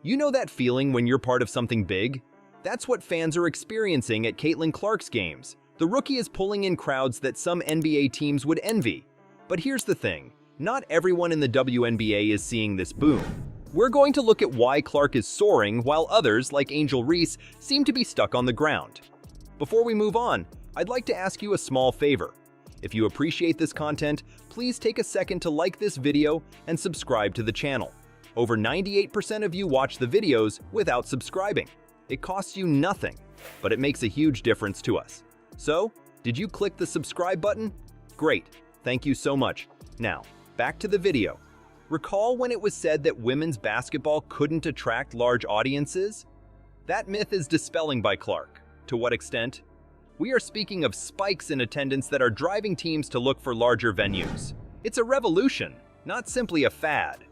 You know that feeling when you're part of something big? That's what fans are experiencing at Caitlin Clark's games. The rookie is pulling in crowds that some NBA teams would envy. But here's the thing, not everyone in the WNBA is seeing this boom. We're going to look at why Clark is soaring while others, like Angel Reese, seem to be stuck on the ground. Before we move on, I'd like to ask you a small favor. If you appreciate this content, please take a second to like this video and subscribe to the channel. Over 98% of you watch the videos without subscribing. It costs you nothing, but it makes a huge difference to us. So, did you click the subscribe button? Great, thank you so much. Now, back to the video. Recall when it was said that women's basketball couldn't attract large audiences? That myth is dispelling by Clark. To what extent? We are speaking of spikes in attendance that are driving teams to look for larger venues. It's a revolution, not simply a fad.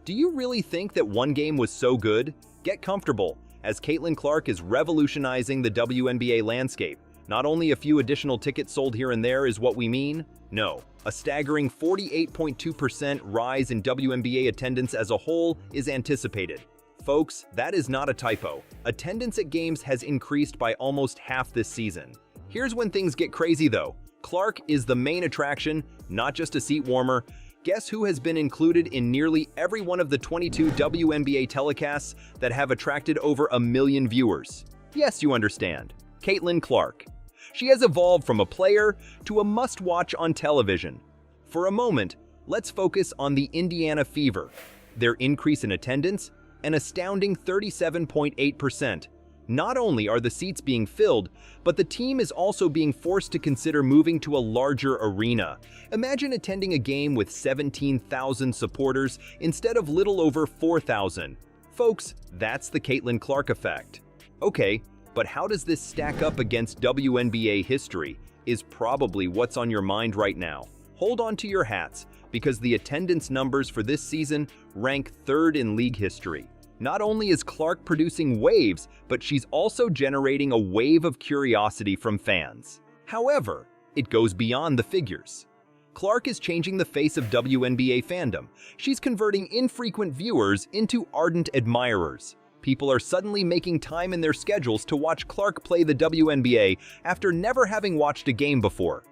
Do you really think that one game was so good? Get comfortable, as Caitlin Clark is revolutionizing the WNBA landscape. Not only a few additional tickets sold here and there is what we mean. No, a staggering 48.2% rise in WNBA attendance as a whole is anticipated. Folks, that is not a typo. Attendance at games has increased by almost half this season. Here's when things get crazy though. Clark is the main attraction, not just a seat warmer. Guess who has been included in nearly every one of the 22 WNBA telecasts that have attracted over 1 million viewers? Yes, you understand. Caitlin Clark. She has evolved from a player to a must-watch on television. For a moment, let's focus on the Indiana Fever. Their increase in attendance, an astounding 37.8%. Not only are the seats being filled, but the team is also being forced to consider moving to a larger arena. Imagine attending a game with 17,000 supporters instead of little over 4,000. Folks, that's the Caitlin Clark effect. Okay, but how does this stack up against WNBA history is probably what's on your mind right now. Hold on to your hats, because the attendance numbers for this season rank 3rd in league history. Not only is Clark producing waves, but she's also generating a wave of curiosity from fans. However, it goes beyond the figures. Clark is changing the face of WNBA fandom. She's converting infrequent viewers into ardent admirers. People are suddenly making time in their schedules to watch Clark play the WNBA after never having watched a game before.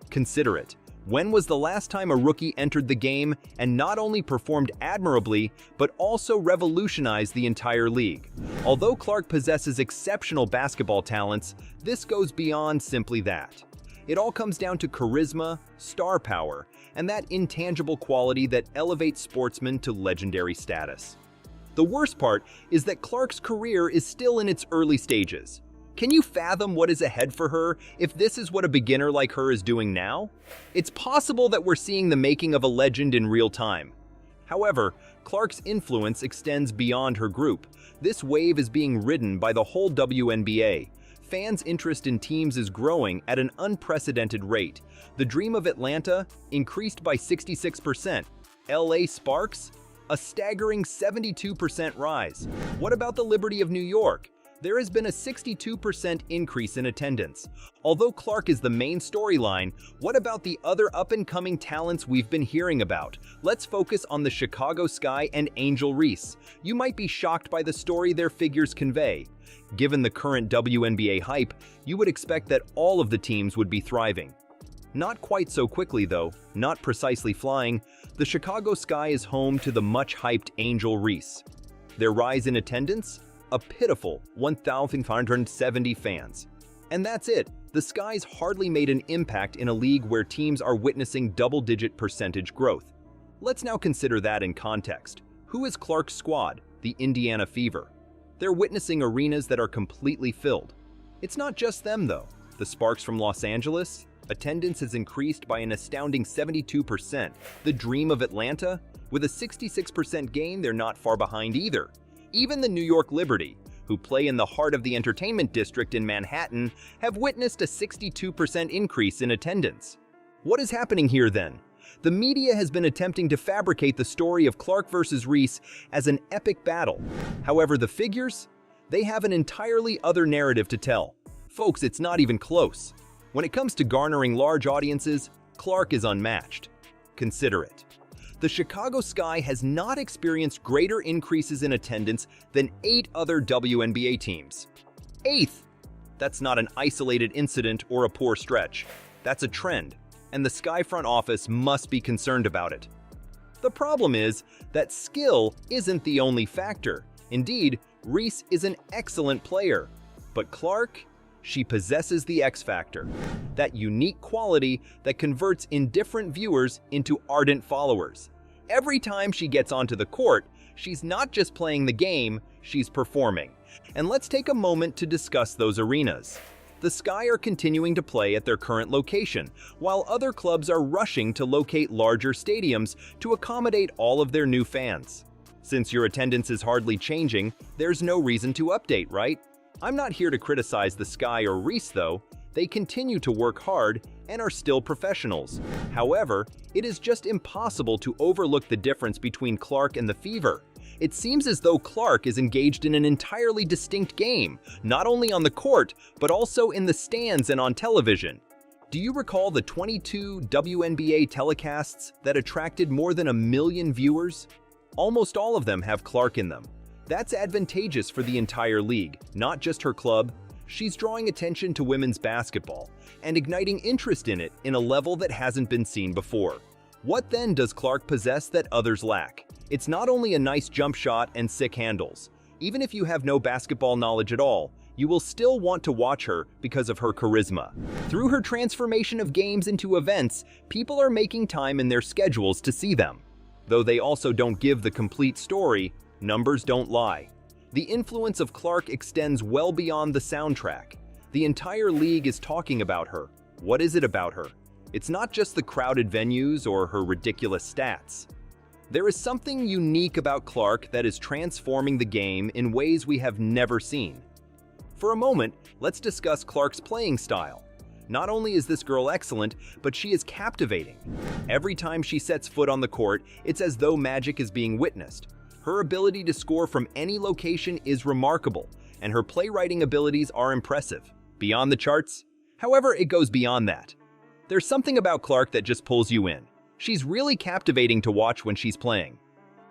Consider it. When was the last time a rookie entered the game and not only performed admirably, but also revolutionized the entire league? Although Clark possesses exceptional basketball talents, this goes beyond simply that. It all comes down to charisma, star power, and that intangible quality that elevates sportsmen to legendary status. The worst part is that Clark's career is still in its early stages. Can you fathom what is ahead for her if this is what a beginner like her is doing now? It's possible that we're seeing the making of a legend in real time. However, Clark's influence extends beyond her group. This wave is being ridden by the whole WNBA. Fans' interest in teams is growing at an unprecedented rate. The Dream of Atlanta increased by 66%. LA Sparks? A staggering 72% rise. What about the Liberty of New York? There has been a 62% increase in attendance. Although Clark is the main storyline, what about the other up-and-coming talents we've been hearing about? Let's focus on the Chicago Sky and Angel Reese. You might be shocked by the story their figures convey. Given the current WNBA hype, you would expect that all of the teams would be thriving. Not quite so quickly though, not precisely flying. The Chicago Sky is home to the much-hyped Angel Reese. Their rise in attendance? A pitiful 1,570 fans. And that's it. The Sky's hardly made an impact in a league where teams are witnessing double-digit percentage growth. Let's now consider that in context. Who is Clark's squad, the Indiana Fever? They're witnessing arenas that are completely filled. It's not just them though. The Sparks from Los Angeles? Attendance has increased by an astounding 72%. The Dream of Atlanta? With a 66% gain, they're not far behind either. Even the New York Liberty, who play in the heart of the entertainment district in Manhattan, have witnessed a 62% increase in attendance. What is happening here then? The media has been attempting to fabricate the story of Clark versus Reese as an epic battle. However, the figures? They have an entirely other narrative to tell. Folks, it's not even close. When it comes to garnering large audiences, Clark is unmatched. Consider it. the Chicago Sky has not experienced greater increases in attendance than 8 other WNBA teams. 8th! That's not an isolated incident or a poor stretch. That's a trend, and the Sky front office must be concerned about it. The problem is that skill isn't the only factor. Indeed, Reese is an excellent player. But Clark, she possesses the X factor, that unique quality that converts indifferent viewers into ardent followers. Every time she gets onto the court, she's not just playing the game, she's performing. And let's take a moment to discuss those arenas. The Sky are continuing to play at their current location, while other clubs are rushing to locate larger stadiums to accommodate all of their new fans. Since your attendance is hardly changing, there's no reason to update, right? I'm not here to criticize the Sky or Reese though. They continue to work hard and are still professionals. However, it is just impossible to overlook the difference between Clark and the Fever. It seems as though Clark is engaged in an entirely distinct game, not only on the court, but also in the stands and on television. Do you recall the 22 WNBA telecasts that attracted more than 1 million viewers? Almost all of them have Clark in them. That's advantageous for the entire league, not just her club. She's drawing attention to women's basketball and igniting interest in it in a level that hasn't been seen before. What then does Clark possess that others lack? It's not only a nice jump shot and sick handles. Even if you have no basketball knowledge at all, you will still want to watch her because of her charisma. Through her transformation of games into events, people are making time in their schedules to see them. Though they also don't give the complete story, numbers don't lie. The influence of Clark extends well beyond the soundtrack. The entire league is talking about her. What is it about her? It's not just the crowded venues or her ridiculous stats. There is something unique about Clark that is transforming the game in ways we have never seen. For a moment, let's discuss Clark's playing style. Not only is this girl excellent, but she is captivating. Every time she sets foot on the court, it's as though magic is being witnessed. Her ability to score from any location is remarkable, and her playwriting abilities are impressive. Beyond the charts? However, it goes beyond that. There's something about Clark that just pulls you in. She's really captivating to watch when she's playing.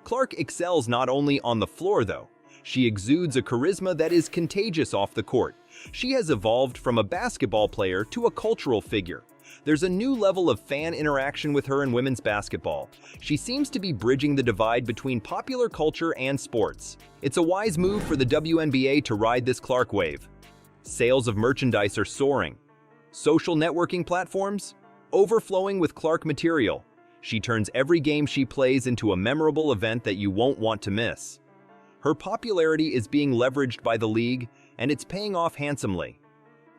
Clark excels not only on the floor, though. She exudes a charisma that is contagious off the court. She has evolved from a basketball player to a cultural figure. There's a new level of fan interaction with her in women's basketball. She seems to be bridging the divide between popular culture and sports. It's a wise move for the WNBA to ride this Clark wave. Sales of merchandise are soaring. Social networking platforms? Overflowing with Clark material. She turns every game she plays into a memorable event that you won't want to miss. Her popularity is being leveraged by the league, and it's paying off handsomely.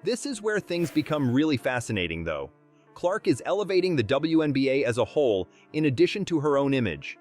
This is where things become really fascinating, though. Clark is elevating the WNBA as a whole in addition to her own image.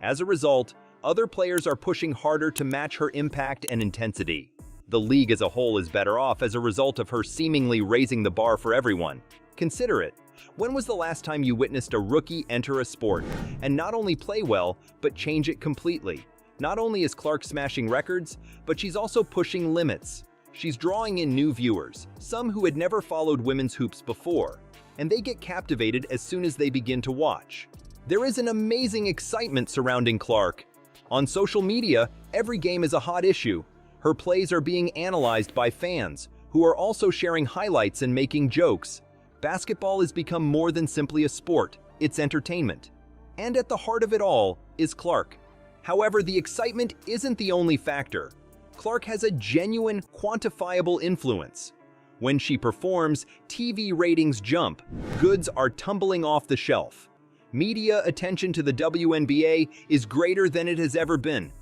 As a result, other players are pushing harder to match her impact and intensity. The league as a whole is better off as a result of her seemingly raising the bar for everyone. Consider it. When was the last time you witnessed a rookie enter a sport and not only play well, but change it completely? Not only is Clark smashing records, but she's also pushing limits. She's drawing in new viewers, some who had never followed women's hoops before, and they get captivated as soon as they begin to watch. There is an amazing excitement surrounding Clark. On social media, every game is a hot issue. Her plays are being analyzed by fans, who are also sharing highlights and making jokes. Basketball has become more than simply a sport, it's entertainment. And at the heart of it all is Clark. However, the excitement isn't the only factor. Clark has a genuine, quantifiable influence. When she performs, TV ratings jump, goods are tumbling off the shelf. Media attention to the WNBA is greater than it has ever been.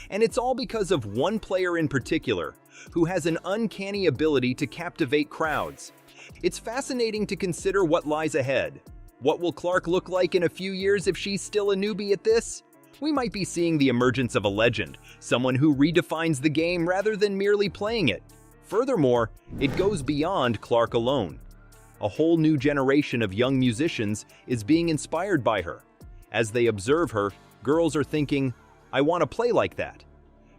And it's all because of one player in particular, who has an uncanny ability to captivate crowds. It's fascinating to consider what lies ahead. What will Clark look like in a few years if she's still a newbie at this? We might be seeing the emergence of a legend, someone who redefines the game rather than merely playing it. Furthermore, it goes beyond Clark alone. A whole new generation of young musicians is being inspired by her. As they observe her, girls are thinking, "I want to play like that."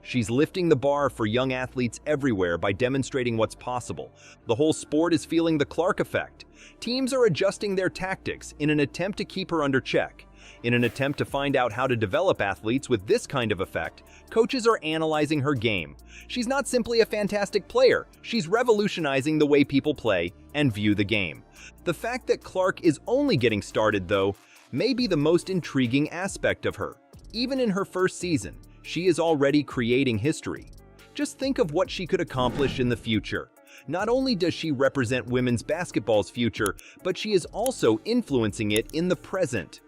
She's lifting the bar for young athletes everywhere by demonstrating what's possible. The whole sport is feeling the Clark effect. Teams are adjusting their tactics in an attempt to keep her under check. In an attempt to find out how to develop athletes with this kind of effect, coaches are analyzing her game. She's not simply a fantastic player, she's revolutionizing the way people play and view the game. The fact that Clark is only getting started, though, may be the most intriguing aspect of her. Even in her first season, she is already creating history. Just think of what she could accomplish in the future. Not only does she represent women's basketball's future, but she is also influencing it in the present.